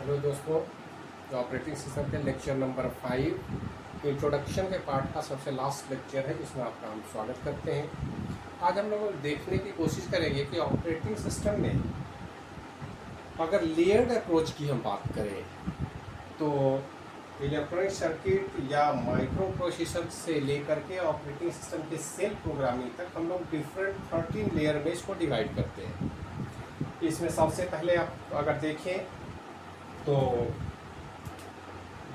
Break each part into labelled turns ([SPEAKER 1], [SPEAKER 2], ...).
[SPEAKER 1] Hello दोस्तों, operating system के lecture number 5 introduction के पार्ट का सबसे लास्ट लेक्चर है, जिसमें आपका हम स्वागत करते हैं। आज हम लोग देखने की कोशिश करेंगे कि ऑपरेटिंग सिस्टम में अगर लेयर्ड अप्रोच की हम बात करें तो इलेक्ट्रॉनिक सर्किट या माइक्रो प्रोसेसर से लेकर के ऑपरेटिंग सिस्टम के सेल प्रोग्रामिंग तक हम लोग डिफरेंट 13 लेयर में इसको डिवाइड करते हैं। इसमें सबसे पहले आप अगर देखें तो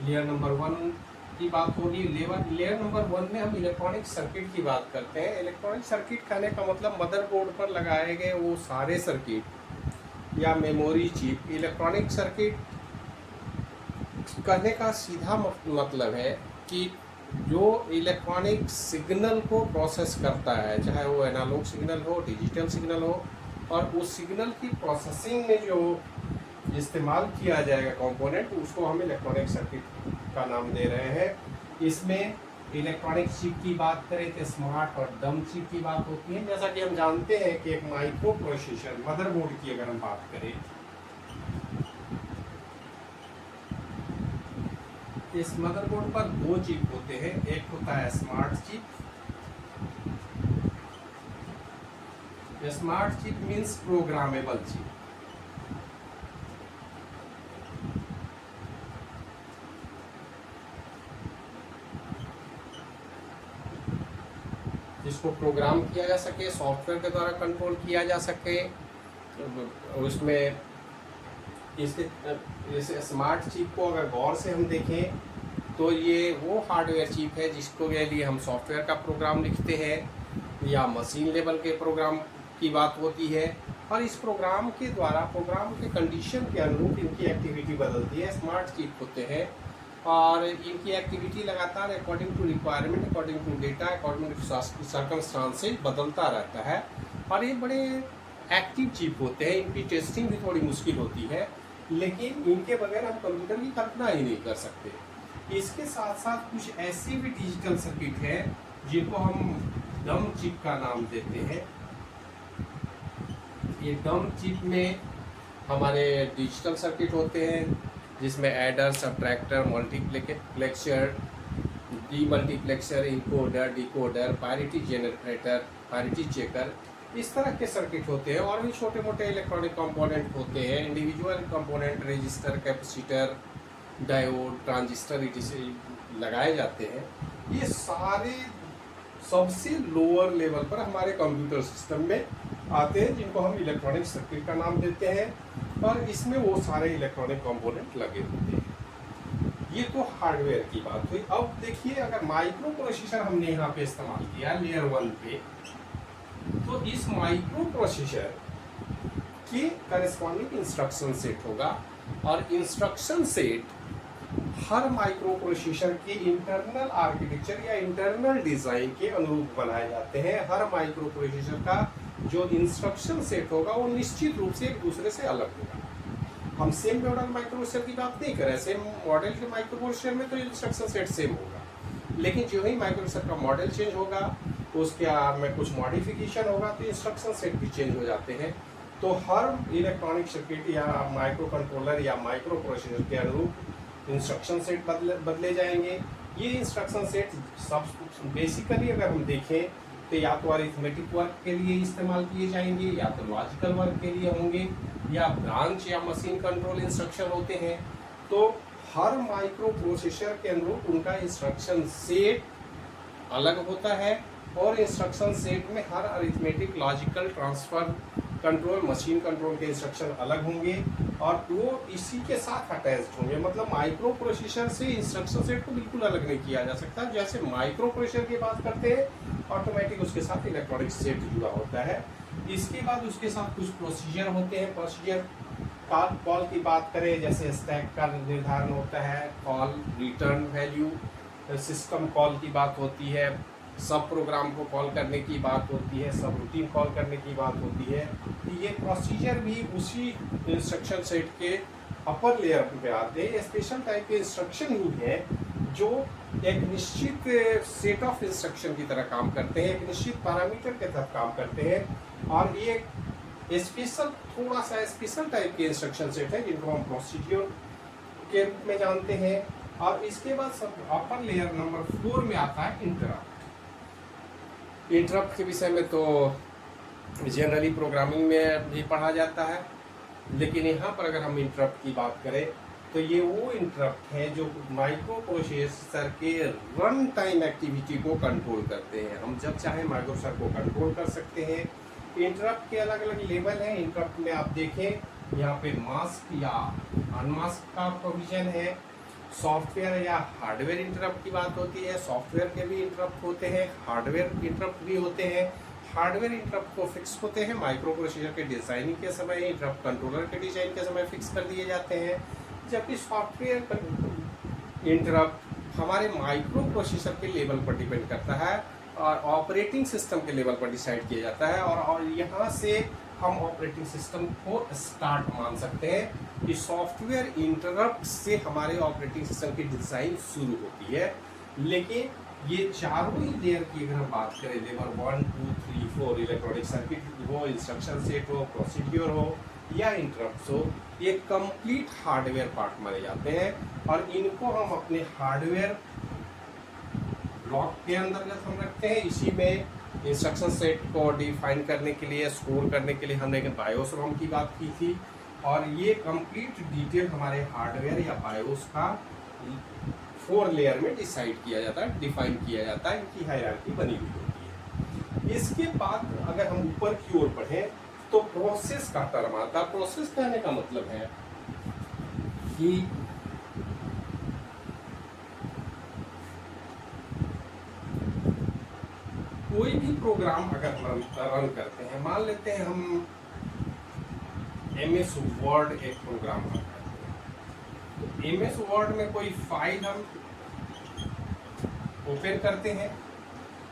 [SPEAKER 1] लेयर नंबर 1 की बात होगी। लेयर नंबर 1 में हम इलेक्ट्रॉनिक सर्किट की बात करते हैं। इलेक्ट्रॉनिक सर्किट कहने का मतलब मदरबोर्ड पर लगाए गए वो सारे सर्किट या मेमोरी चिप। इलेक्ट्रॉनिक सर्किट कहने का सीधा मतलब है कि जो इलेक्ट्रॉनिक सिग्नल को प्रोसेस करता है, चाहे वो एनालॉग सिग्नल हो, डिजिटल सिग्नल हो, और उस सिग्नल की प्रोसेसिंग में जो इस्तेमाल किया जाएगा कंपोनेंट, उसको हम इलेक्ट्रॉनिक सर्किट का नाम दे रहे हैं। इसमें इलेक्ट्रॉनिक चिप की बात करें तो स्मार्ट और डम चिप की बात होती है। जैसा कि हम जानते हैं कि एक माइक्रो प्रोसेसर मदरबोर्ड की अगर हम बात करें, इस मदरबोर्ड पर दो चिप होते हैं। एक होता है smart chip. Smart chip means programmable chip. जिसको प्रोग्राम किया जा सके, सॉफ्टवेयर के द्वारा कंट्रोल किया जा सके। उसमें इस स्मार्ट चिप को अगर गौर से हम देखें तो ये वो हार्डवेयर चिप है जिसको के लिए हम सॉफ्टवेयर का प्रोग्राम लिखते हैं या मशीन लेवल के प्रोग्राम की बात होती है, और इस प्रोग्राम के द्वारा प्रोग्राम के कंडीशन के अनुरूप इनकी एक्टिविटी बदलती है। स्मार्ट चिप होते हैं और इनकी एक्टिविटी लगातार according to requirement, according to data, according to circumstances बदलता रहता है, और ये बड़े एक्टिव चिप होते हैं। इनकी टेस्टिंग भी थोड़ी मुश्किल होती है, लेकिन इनके बगैर हम कंप्यूटर की कल्पना ही नहीं कर सकते। इसके साथ साथ कुछ ऐसे भी डिजिटल सर्किट हैं जिनको हम डम चिप का नाम देते हैं। ये डम चिप में हमारे डिजिटल सर्किट होते हैं जिसमें adder, subtractor, multiplexer, demultiplexer, encoder, decoder, parity generator, parity checker, इस तरह के सर्किट होते हैं। और भी छोटे मोटे इलेक्ट्रॉनिक कंपोनेंट होते हैं, individual component, register, capacitor, diode, transistor इसे लगाए जाते हैं। ये सारे सबसे लोअर लेवल पर हमारे कंप्यूटर सिस्टम में आते हैं, जिनको हम इलेक्ट्रॉनिक सर्किट का नाम देते हैं, और इसमें वो सारे इलेक्ट्रॉनिक कंपोनेंट लगे होते हैं। ये तो हार्डवेयर की बात हुई। अब देखिए, अगर माइक्रो प्रोसेसर हमने यहाँ पे इस्तेमाल किया लेयर 1 पे, तो इस माइक्रो प्रोसेसर के करस्पॉन्डिंग इंस्ट्रक्शन सेट होगा, और इंस्ट्रक्शन सेट हर माइक्रो प्रोसेसर के इंटरनल आर्किटेक्चर या इंटरनल डिजाइन के अनुरूप बनाए जाते हैं। हर माइक्रो प्रोसेसर का जो इंस्ट्रक्शन सेट होगा वो निश्चित रूप से एक दूसरे से अलग होगा। हम सेम मॉडल माइक्रो प्रोसेसर की बात नहीं कर रहे। सेम मॉडल के माइक्रो प्रोसेसर में तो इंस्ट्रक्शन सेट सेम होगा, लेकिन जो ही माइक्रो प्रोसेसर का मॉडल चेंज होगा, उसके में कुछ मॉडिफिकेशन होगा, तो इंस्ट्रक्शन सेट भी चेंज हो जाते हैं। तो हर इलेक्ट्रॉनिक सर्किट या माइक्रो कंट्रोलर या माइक्रो प्रोसेसर के अनुरूप इंस्ट्रक्शन सेट बदले जाएंगे। ये इंस्ट्रक्शन सेट सब बेसिकली अगर हम देखें तो या तो अरिथमेटिक वर्क के लिए इस्तेमाल किए जाएंगे, या तो लॉजिकल वर्क के लिए होंगे, या ब्रांच या मशीन कंट्रोल इंस्ट्रक्शन होते हैं। तो हर माइक्रो प्रोसेसर के अनुरूप उनका इंस्ट्रक्शन सेट अलग होता है, और इंस्ट्रक्शन सेट में हर arithmetic, logical, transfer control, machine control के इंस्ट्रक्शन अलग होंगे, और वो इसी के साथ अटैच्ड होंगे। मतलब माइक्रो प्रोसेसर से इंस्ट्रक्शन सेट को बिल्कुल अलग नहीं किया जा सकता। जैसे माइक्रो प्रोसेसर की बात करते हैं, ऑटोमेटिक उसके साथ इलेक्ट्रॉनिक सेट जुड़ा होता है। इसके बाद उसके साथ कुछ प्रोसीजर होते हैं। प्रोसीजर कॉल की बात करें, जैसे स्टैक का निर्धारण होता है, call, return value, system call की बात होती है, सब प्रोग्राम को कॉल करने की बात होती है, सब रूटीन कॉल करने की बात होती है। ये प्रोसीजर भी उसी इंस्ट्रक्शन सेट के अपर लेयर पे आते हैं। स्पेशल टाइप के इंस्ट्रक्शन ही है जो एक निश्चित सेट ऑफ इंस्ट्रक्शन की तरह काम करते हैं, एक निश्चित पैरामीटर के तहत काम करते हैं, और ये स्पेशल थोड़ा सा स्पेशल टाइप के इंस्ट्रक्शन सेट है जिनको हम प्रोसीजर के रूप में जानते हैं। और इसके बाद सब अपर लेयर नंबर 4 में आता है इंटरप्ट। इंटरप्ट के विषय में तो जनरली प्रोग्रामिंग में भी पढ़ा जाता है, लेकिन यहाँ पर अगर हम इंटरप्ट की बात करें तो ये वो इंटरप्ट है जो माइक्रो प्रोसेसर के रन टाइम एक्टिविटी को कंट्रोल करते हैं। हम जब चाहे माइक्रो प्रोसेसर को कंट्रोल कर सकते हैं। इंटरप्ट के अलग अलग लेवल हैं। इंटरप्ट में आप देखें यहाँ पे मास्क या अनमास्क का प्रोविजन है। सॉफ्टवेयर या हार्डवेयर इंटरप्ट की बात होती है। सॉफ्टवेयर के भी इंटरप्ट होते हैं, हार्डवेयर इंटरप्ट भी होते हैं। हार्डवेयर इंटरप्ट को फिक्स होते हैं माइक्रो प्रोसेसर के डिजाइनिंग के समय, इंटरप्ट कंट्रोलर के डिजाइन के समय फिक्स कर दिए जाते हैं। जबकि सॉफ्टवेयर इंटरप्ट हमारे माइक्रो प्रोसेसर के लेवल पर डिपेंड करता है और ऑपरेटिंग सिस्टम के लेवल पर डिसाइड किया जाता है। और यहाँ से हम ऑपरेटिंग सिस्टम को स्टार्ट मान सकते हैं कि सॉफ्टवेयर इंटरप्ट से हमारे ऑपरेटिंग सिस्टम की डिज़ाइन शुरू होती है। लेकिन ये चारों ही लेयर की अगर हम बात करें, लेवल 1, 2, 3, 4, इलेक्ट्रॉनिक सर्किट हो, इंस्ट्रक्शन सेट हो, प्रोसीड्यूर हो या इंटरप्ट हो, ये कंप्लीट हार्डवेयर पार्ट माने जाते हैं। और इनको हम अपने हार्डवेयर ब्लॉक के अंतर्गत हम रखते हैं। इसी में इंस्ट्रक्शन सेट को डिफाइन करने के लिए, स्टोर करने के लिए हमने बायोस रोम की बात की थी। और ये कंप्लीट डिटेल हमारे हार्डवेयर या बायोस का 4 लेयर में डिसाइड किया जाता है, डिफाइन किया जाता है। इनकी हायरार्की बनी हुई होती है। इसके बाद अगर हम ऊपर की ओर बढ़ें तो प्रोसेस का टर्म आता है। प्रोसेस कहने का मतलब है कि कोई भी प्रोग्राम अगर रन करते हैं, मान लेते हैं हम MS वर्ड एक प्रोग्राम रन करते हैं, तो MS वर्ड में कोई फाइल हम ओपन करते हैं।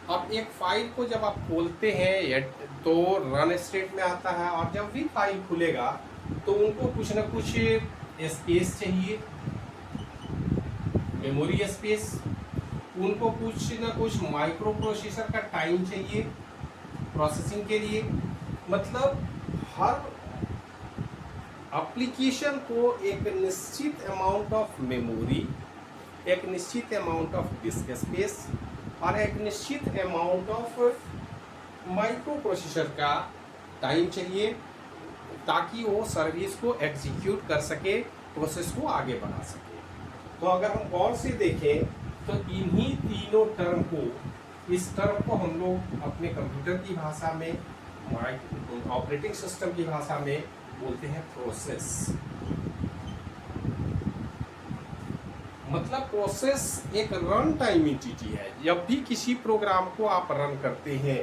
[SPEAKER 1] अब एक फाइल को जब आप खोलते हैं तो रन स्टेट में आता है, और जब भी फाइल खुलेगा तो उनको कुछ ना कुछ स्पेस चाहिए, मेमोरी स्पेस, उनको कुछ ना कुछ माइक्रो प्रोसेसर का टाइम चाहिए प्रोसेसिंग के लिए। मतलब हर एप्लीकेशन को एक निश्चित अमाउंट ऑफ मेमोरी, एक निश्चित अमाउंट ऑफ डिस्क स्पेस और एक निश्चित अमाउंट ऑफ माइक्रो प्रोसेसर का टाइम चाहिए, ताकि वो सर्विस को एग्जीक्यूट कर सके, प्रोसेस को आगे बढ़ा सके। तो अगर हम गौर से देखें तो इन्हीं तीनों टर्म को, इस टर्म को हम लोग अपने कंप्यूटर की भाषा में, ऑपरेटिंग सिस्टम की भाषा में बोलते हैं प्रोसेस। मतलब प्रोसेस एक रन टाइम एंटिटी है। जब भी किसी प्रोग्राम को आप रन करते हैं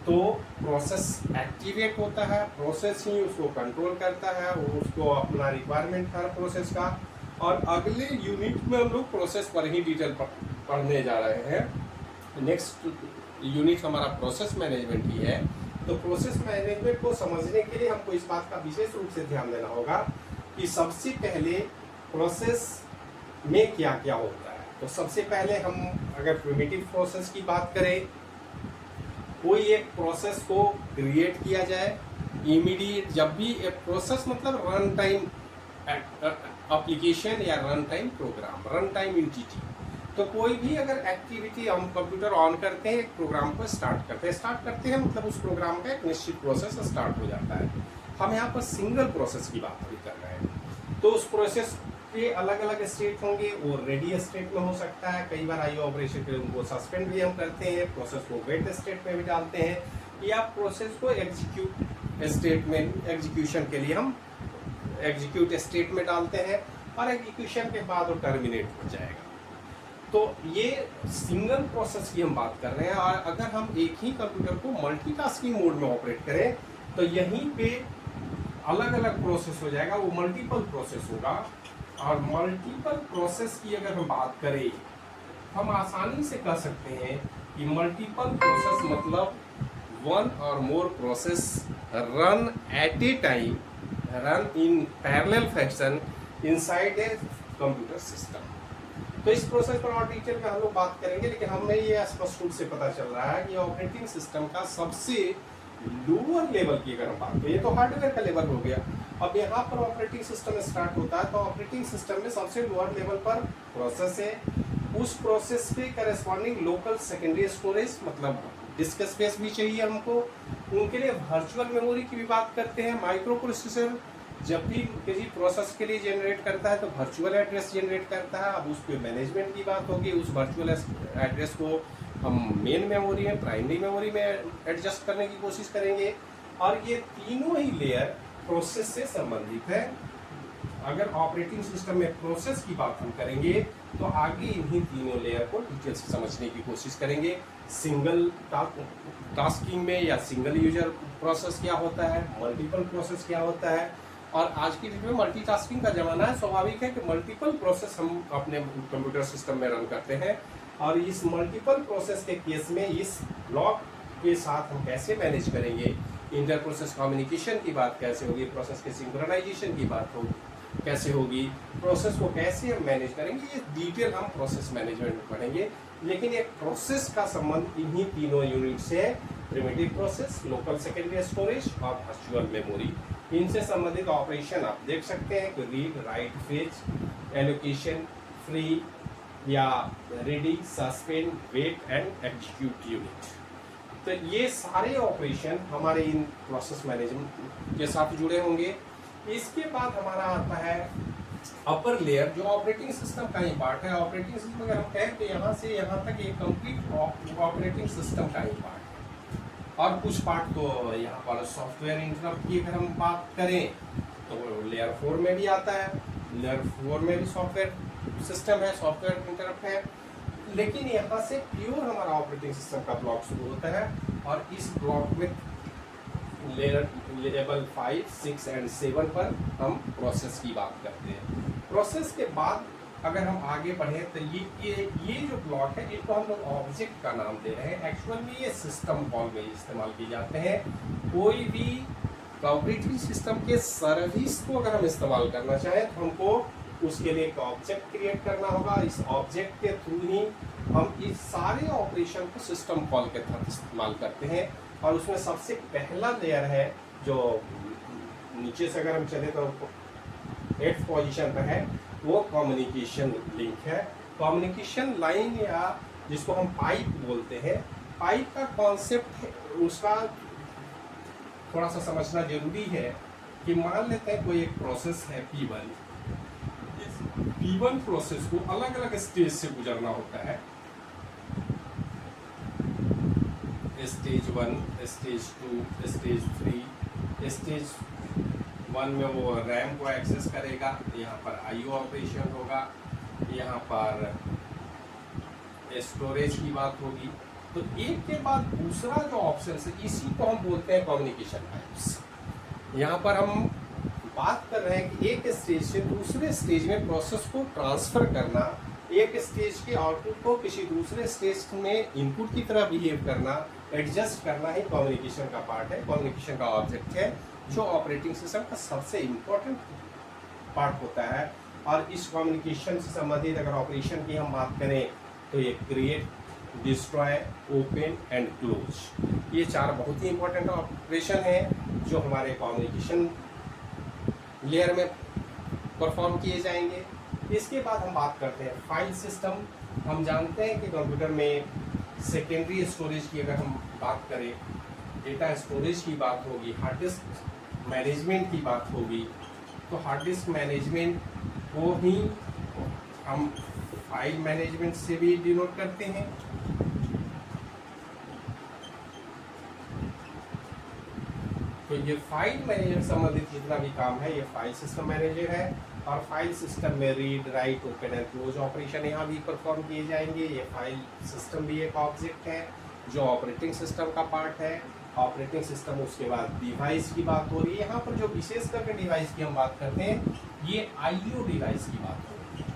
[SPEAKER 1] तो प्रोसेस एक्टिवेट होता है, प्रोसेस ही उसको कंट्रोल करता है, वो उसको अपना रिक्वायरमेंट हर प्रोसेस का। और अगले यूनिट में हम लोग प्रोसेस पर ही डिटेल पढ़ने जा रहे हैं। नेक्स्ट यूनिट हमारा प्रोसेस मैनेजमेंट ही है। तो प्रोसेस मैनेजमेंट को समझने के लिए हमको इस बात का विशेष रूप से ध्यान देना होगा कि सबसे पहले प्रोसेस में क्या क्या होता है। तो सबसे पहले हम अगर प्रिमिटिव प्रोसेस की बात करें, कोई एक प्रोसेस को क्रिएट किया जाए इमीडिएट, जब भी एक प्रोसेस मतलब रन टाइम एप्लीकेशन या run time program, run time entity. तो कोई भी अगर एक्टिविटी हम कंप्यूटर ऑन करते हैं, एक प्रोग्राम को स्टार्ट करते हैं मतलब उस प्रोग्राम का एक निश्चित प्रोसेस स्टार्ट हो जाता है। हम यहाँ पर सिंगल प्रोसेस की बात अभी कर रहे हैं। तो उस प्रोसेस के अलग अलग स्टेट होंगे, वो रेडी स्टेट में हो सकता है, कई बार आईओ ऑपरेशन के उनको सस्पेंड भी हम करते हैं, प्रोसेस को वेट स्टेट में भी डालते हैं, या प्रोसेस को एग्जीक्यूट स्टेट में, एग्जीक्यूशन के लिए हम एग्जीक्यूट स्टेट में डालते हैं, और एग्जीक्यूशन के बाद वो टर्मिनेट हो जाएगा। तो ये सिंगल प्रोसेस की हम बात कर रहे हैं। और अगर हम एक ही कंप्यूटर को मल्टीटास्किंग मोड में ऑपरेट करें तो यहीं पे अलग अलग प्रोसेस हो जाएगा, वो मल्टीपल प्रोसेस होगा। और मल्टीपल प्रोसेस की अगर हम बात करें, हम आसानी से कह सकते हैं कि मल्टीपल प्रोसेस मतलब वन और more process run at A time, run in parallel fashion inside a computer system. तो इस प्रोसेस पर और डिटेल में हम लोग बात करेंगे, लेकिन हमें ये स्पष्ट रूप से पता चल रहा है कि ऑपरेटिंग सिस्टम का सबसे लोअर लेवल की अगर हम बात करें, ये तो हार्डवेयर का लेवल हो गया। अब यहाँ पर ऑपरेटिंग सिस्टम स्टार्ट होता है, तो ऑपरेटिंग सिस्टम में सबसे लोअर लेवल पर प्रोसेस है, उस प्रोसेस पे करस्पॉन्डिंग लोकल सेकेंडरी स्टोरेज मतलब डिस्क स्पेस भी चाहिए हमको। उनके लिए वर्चुअल मेमोरी की भी बात करते हैं। माइक्रो प्रोसेसर जब भी किसी प्रोसेस के लिए जनरेट करता है तो वर्चुअल एड्रेस जनरेट करता है। अब उस पर मैनेजमेंट की बात होगी, उस वर्चुअल एड्रेस को हम मेन मेमोरी में, प्राइमरी मेमोरी में एडजस्ट करने की कोशिश करेंगे। और ये तीनों ही लेयर प्रोसेस से संबंधित है। अगर ऑपरेटिंग सिस्टम में प्रोसेस की बात हम करेंगे तो आगे इन्हीं तीनों लेयर को डिटेल से समझने की कोशिश करेंगे। सिंगल टास्किंग में या सिंगल यूजर प्रोसेस क्या होता है, मल्टीपल प्रोसेस क्या होता है। और आज की डेट में मल्टीटास्किंग का ज़माना है, स्वाभाविक है कि मल्टीपल प्रोसेस हम अपने कंप्यूटर सिस्टम में रन करते हैं। और इस मल्टीपल प्रोसेस के केस में इस ब्लॉक के साथ हम कैसे मैनेज करेंगे, इंटर प्रोसेस कम्युनिकेशन की बात कैसे होगी, प्रोसेस के सिंक्रोनाइजेशन की बात होगी कैसे होगी, प्रोसेस को कैसे हम मैनेज करेंगे, ये डिटेल हम प्रोसेस मैनेजमेंट में पढ़ेंगे। लेकिन एक प्रोसेस का संबंध इन्हीं तीनों यूनिट से है, primitive process, local secondary storage और वर्चुअल मेमोरी। इनसे संबंधित ऑपरेशन आप देख सकते हैं कि read, write, fetch, allocation, free या ready, suspend, wait and execute unit. तो ये सारे ऑपरेशन हमारे इन प्रोसेस मैनेजमेंट के साथ जुड़े होंगे। इसके बाद हमारा आता है अपर लेयर, जो ऑपरेटिंग सिस्टम का ही पार्ट है। ऑपरेटिंग सिस्टम अगर हम कहें तो यहाँ से यहाँ तक एक कंप्लीट ऑपरेटिंग सिस्टम का ही पार्ट है। और कुछ पार्ट तो यहाँ पर सॉफ्टवेयर इंटरप्ट की अगर हम बात करें तो लेयर 4 में भी आता है। लेयर 4 में भी सॉफ्टवेयर सिस्टम है, सॉफ्टवेयर इंटरप्ट है। लेकिन यहाँ से प्योर हमारा ऑपरेटिंग सिस्टम का ब्लॉक शुरू होता है। और इस ब्लॉक में लेवल 5, 6 एंड 7 पर हम प्रोसेस की बात करते हैं। प्रोसेस के बाद अगर हम आगे बढ़े तो ये जो ब्लॉक है इसको हम लोग ऑब्जेक्ट का नाम दे रहे हैं। एक्चुअल में ये सिस्टम कॉल में इस्तेमाल किए जाते हैं। कोई भी ऑपरेटिंग सिस्टम के सर्विस को अगर हम इस्तेमाल करना चाहें तो हमको उसके लिए एक ऑब्जेक्ट क्रिएट करना होगा। इस ऑब्जेक्ट के थ्रू ही हम इस सारे ऑपरेशन को सिस्टम कॉल के तहत इस्तेमाल करते हैं। और उसमें सबसे पहला लेयर है जो नीचे से अगर हम चले तो 8th पोजीशन पर है, वो कम्युनिकेशन लिंक है। कम्युनिकेशन लाइन या जिसको हम पाइप बोलते हैं, पाइप का कॉन्सेप्ट उसका थोड़ा सा समझना जरूरी है कि मान लेते हैं कोई एक प्रोसेस है P1। इस P1 प्रोसेस को अलग अलग स्टेज से गुजरना होता है। Stage 1, stage 2, stage 3। स्टेज 1 में वो रैम को एक्सेस करेगा, यहाँ पर आईओ ऑपरेशन होगा, यहाँ पर स्टोरेज की बात होगी। तो एक के बाद दूसरा जो ऑप्शन है इसी को हम बोलते हैं कम्युनिकेशन पाइप्स। यहाँ पर हम बात कर रहे हैं कि एक स्टेज से दूसरे स्टेज में प्रोसेस को ट्रांसफर करना, एक स्टेज के आउटपुट को किसी दूसरे स्टेज में इनपुट की तरह बिहेव करना, एडजस्ट करना ही कम्युनिकेशन का पार्ट है, कम्युनिकेशन का ऑब्जेक्ट है, जो ऑपरेटिंग सिस्टम का सबसे इम्पोर्टेंट पार्ट होता है। और इस कम्युनिकेशन से संबंधित अगर ऑपरेशन की हम बात करें तो ये create, destroy, open and close, ये 4 बहुत ही इंपॉर्टेंट ऑपरेशन हैं जो हमारे कम्युनिकेशन लेयर में परफॉर्म किए जाएंगे। इसके बाद हम बात करते हैं फाइल सिस्टम। हम जानते हैं कि कंप्यूटर में सेकेंडरी स्टोरेज की अगर हम बात करें, डेटा स्टोरेज की बात होगी, हार्ड डिस्क मैनेजमेंट की बात होगी, तो हार्ड डिस्क मैनेजमेंट को ही हम फाइल मैनेजमेंट से भी डिनोट करते हैं। तो ये फाइल मैनेजर संबंधित जितना भी काम है ये फाइल सिस्टम मैनेजर है। और फाइल सिस्टम में read, right, open and close operation यहाँ भी परफॉर्म किए जाएंगे। ये फाइल सिस्टम भी एक ऑब्जेक्ट है जो ऑपरेटिंग सिस्टम का पार्ट है। ऑपरेटिंग सिस्टम, उसके बाद डिवाइस की बात हो रही है। यहाँ पर जो विशेष करके डिवाइस की हम बात करते हैं ये आईओ डिवाइस की बात हो रही है।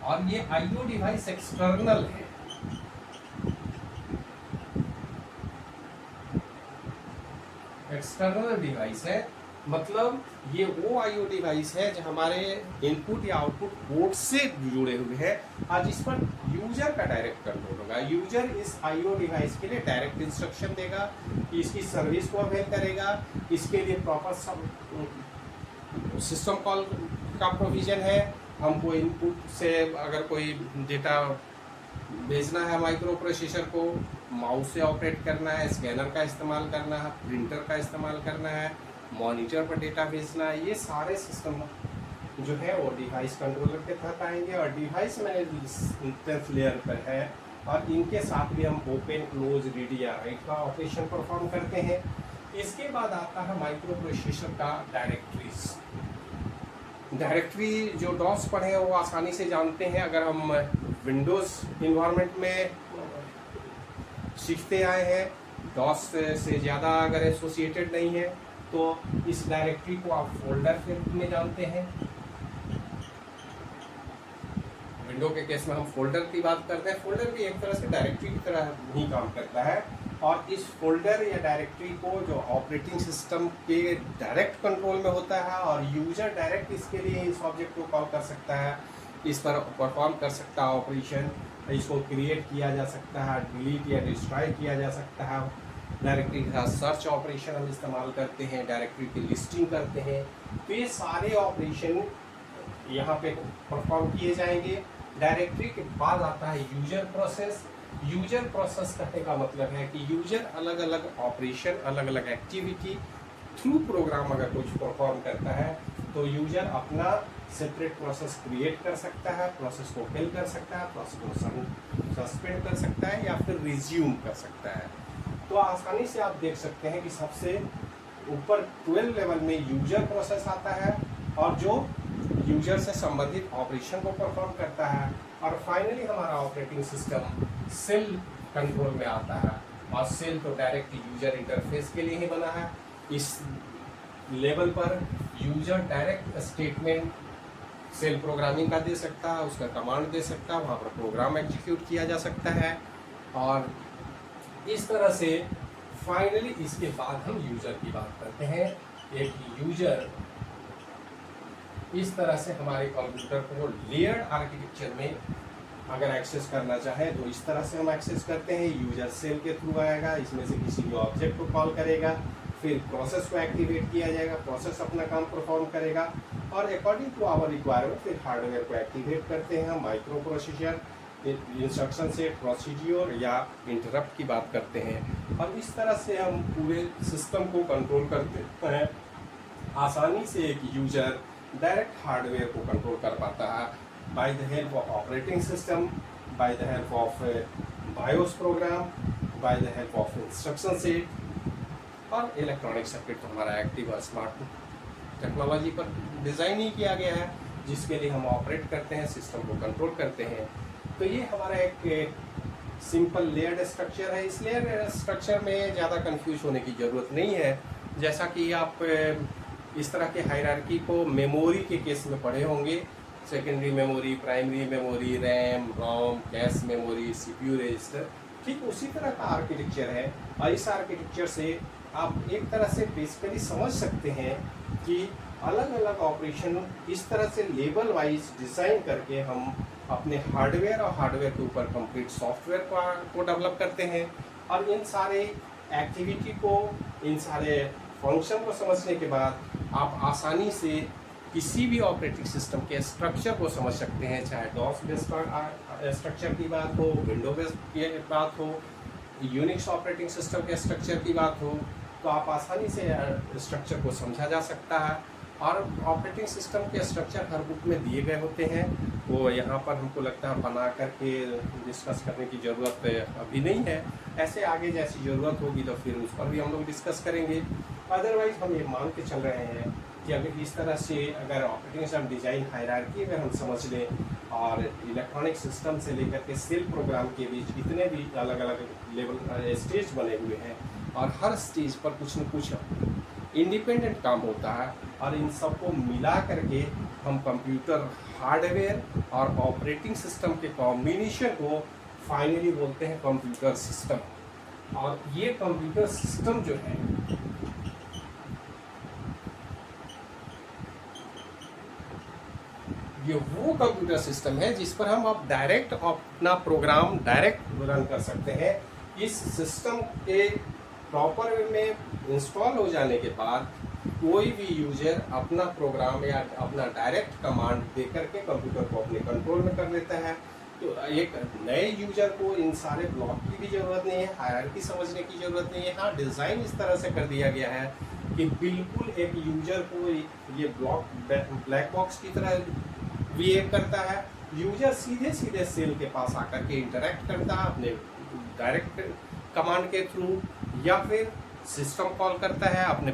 [SPEAKER 1] और ये आईओ डिवाइस एक्सटर्नल है। एक्सटर्नल डिवाइस है मतलब ये वो आईओ डिवाइस है जो हमारे इनपुट या आउटपुट पोर्ट से जुड़े हुए हैं। आज इस पर यूजर का डायरेक्ट कंट्रोल होगा। यूजर इस आईओ डिवाइस के लिए डायरेक्ट इंस्ट्रक्शन देगा, इसकी सर्विस को अवेल करेगा, इसके लिए प्रॉपर सिस्टम कॉल का प्रोविज़न है। हमको इनपुट से अगर कोई डेटा भेजना है माइक्रो प्रोसेसर को, माउस से ऑपरेट करना है, स्कैनर का इस्तेमाल करना है, प्रिंटर का इस्तेमाल करना है, मॉनिटर पर डेटा भेजना है, ये सारे सिस्टम जो है वो डिवाइस कंट्रोलर के तहत आएंगे। और डिवाइस मैनेजमेंट लेयर पर है, और इनके साथ भी हम ओपन क्लोज रीड या राइट का ऑपरेशन परफॉर्म करते हैं। इसके बाद आता है माइक्रो प्रोसेसर का डायरेक्टरीज। डायरेक्टरी जो डॉस पर है वो आसानी से जानते हैं, अगर हम विंडोज़ इन्वायरमेंट में सीखते आए हैं, डॉस से ज़्यादा अगर एसोसिएटेड नहीं है तो इस डायरेक्टरी को आप फोल्डर के रूप में जानते हैं। विंडो के केस में हम फोल्डर की बात करते हैं। फोल्डर भी एक तरह से डायरेक्टरी की तरह ही काम करता है, और इस फोल्डर या डायरेक्टरी को जो ऑपरेटिंग सिस्टम के डायरेक्ट कंट्रोल में होता है, और यूजर डायरेक्ट इसके लिए इस ऑब्जेक्ट को कॉल कर सकता है, इस पर परफॉर्म कर सकता है ऑपरेशन, इसको क्रिएट किया जा सकता है, डिलीट या डिस्ट्रॉय किया जा सकता है। डायरेक्टरी के साथ सर्च ऑपरेशन हम इस्तेमाल करते हैं, डायरेक्टरी की लिस्टिंग करते हैं। तो ये सारे ऑपरेशन यहाँ पे परफॉर्म किए जाएंगे। डायरेक्टरी के बाद आता है यूजर प्रोसेस। यूजर प्रोसेस कहने का मतलब है कि यूजर अलग अलग ऑपरेशन, अलग अलग एक्टिविटी थ्रू प्रोग्राम अगर कुछ परफॉर्म करता है तो यूजर अपना सेपरेट प्रोसेस क्रिएट कर सकता है, प्रोसेस को किल कर सकता है, प्रोसेस को सस्पेंड कर सकता है, या फिर रिज्यूम कर सकता है। तो आसानी से आप देख सकते हैं कि सबसे ऊपर 12 लेवल में यूजर प्रोसेस आता है, और जो यूजर से संबंधित ऑपरेशन को परफॉर्म करता है। और फाइनली हमारा ऑपरेटिंग सिस्टम सेल कंट्रोल में आता है, और सेल तो डायरेक्ट यूजर इंटरफेस के लिए ही बना है। इस लेवल पर user direct statement cell programming का दे सकता है, उसका कमांड दे सकता है, वहाँ पर प्रोग्राम एग्जीक्यूट किया जा सकता है। और इस तरह से फाइनली इसके बाद हम यूजर की बात करते हैं। एक यूजर इस तरह से हमारे कंप्यूटर को लेयर्ड आर्किटेक्चर में अगर एक्सेस करना चाहे तो इस तरह से हम एक्सेस करते हैं। यूजर सेल के थ्रू आएगा, इसमें से किसी भी ऑब्जेक्ट को कॉल करेगा, फिर प्रोसेस को एक्टिवेट किया जाएगा, प्रोसेस अपना काम परफॉर्म करेगा, और अकॉर्डिंग टू आवर रिक्वायरमेंट फिर हार्डवेयर को एक्टिवेट करते हैं हम। माइक्रो प्रोसेसर इंस्ट्रक्शन से प्रोसीड्यूर या इंटरप्ट की बात करते हैं, और इस तरह से हम पूरे सिस्टम को कंट्रोल करते हैं। आसानी से एक यूजर डायरेक्ट हार्डवेयर को कंट्रोल कर पाता है by the help of operating system, by the help of BIOS program, by the help of instruction set. और इलेक्ट्रॉनिक सर्किट तो हमारा एक्टिव और स्मार्ट टेक्नोलॉजी पर डिज़ाइन ही किया गया है, जिसके लिए हम ऑपरेट करते हैं, सिस्टम को कंट्रोल करते हैं। तो ये हमारा एक सिंपल लेयर्ड स्ट्रक्चर है। इस लेयर्ड स्ट्रक्चर में ज़्यादा कंफ्यूज होने की ज़रूरत नहीं है। जैसा कि आप इस तरह के हायरार्की को मेमोरी के केस में पढ़े होंगे, secondary memory, primary memory, RAM, ROM, cache memory, CPU register, ठीक उसी तरह का आर्किटेक्चर है। और इस आर्किटेक्चर से आप एक तरह से बेसिकली समझ सकते हैं कि अलग अलग ऑपरेशन इस तरह से लेवल वाइज डिज़ाइन करके हम अपने हार्डवेयर और हार्डवेयर के ऊपर कंप्लीट सॉफ्टवेयर को डेवलप करते हैं। और इन सारे एक्टिविटी को, इन सारे फंक्शन को समझने के बाद आप आसानी से किसी भी ऑपरेटिंग सिस्टम के स्ट्रक्चर को समझ सकते हैं, चाहे डॉस बेस्ड स्ट्रक्चर की बात हो, विंडो बेस्ड की बात हो, यूनिक्स ऑपरेटिंग सिस्टम के स्ट्रक्चर की बात हो, तो आप आसानी से स्ट्रक्चर को समझा जा सकता है। और ऑपरेटिंग सिस्टम के स्ट्रक्चर हर बुक में दिए गए होते हैं, वो यहाँ पर हमको लगता है बना करके डिस्कस करने की ज़रूरत अभी नहीं है। ऐसे आगे जैसी ज़रूरत होगी तो फिर उस पर भी हम लोग डिस्कस करेंगे। अदरवाइज हम ये मान के चल रहे हैं कि अगर इस तरह से अगर ऑपरेटिंग सिस्टम डिज़ाइन हायरार्की अगर हम समझ लें, और इलेक्ट्रॉनिक सिस्टम से लेकर के सेल प्रोग्राम के बीच इतने भी अलग अलग लेवल स्टेज बने हुए हैं, और हर स्टेज पर कुछ न कुछ इंडिपेंडेंट काम होता है, और इन सबको मिला करके हम कंप्यूटर हार्डवेयर और ऑपरेटिंग सिस्टम के कॉम्बिनेशन को फाइनली बोलते हैं कंप्यूटर सिस्टम। और ये कंप्यूटर सिस्टम जो है ये वो कंप्यूटर सिस्टम है जिस पर हम अब डायरेक्ट अपना प्रोग्राम डायरेक्ट रन कर सकते हैं। इस सिस्टम के प्रॉपर वे में इंस्टॉल हो जाने के बाद कोई भी यूजर अपना प्रोग्राम या अपना डायरेक्ट कमांड दे करके कंप्यूटर को अपने कंट्रोल में कर लेता है। तो एक नए यूजर को इन सारे ब्लॉक की भी ज़रूरत नहीं है, हायरार्की समझने की ज़रूरत नहीं है। हाँ, डिज़ाइन इस तरह से कर दिया गया है कि बिल्कुल एक यूजर को ये ब्लॉक ब्लैक बॉक्स की तरह बिहेव करता है। यूजर सीधे सीधे सेल के पास आकर के इंटरेक्ट करता है अपने डायरेक्ट कमांड के थ्रू, या फिर सिस्टम कॉल करता है अपने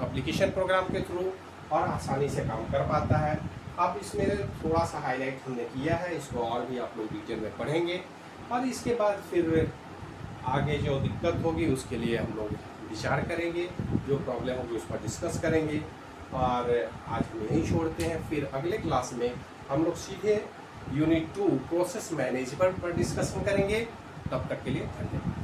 [SPEAKER 1] एप्लीकेशन प्रोग्राम के थ्रू और आसानी से काम कर पाता है। अब इसमें थोड़ा सा हाईलाइट हमने किया है, इसको और भी आप लोग डिटेल में पढ़ेंगे और इसके बाद फिर आगे जो दिक्कत होगी उसके लिए हम लोग विचार करेंगे, जो प्रॉब्लम होगी उस पर डिस्कस करेंगे। और आज हम यहीं छोड़ते हैं, फिर अगले क्लास में हम लोग सीधे यूनिट 2 प्रोसेस मैनेजमेंट पर डिस्कशन करेंगे। तब तक के लिए धन्यवाद।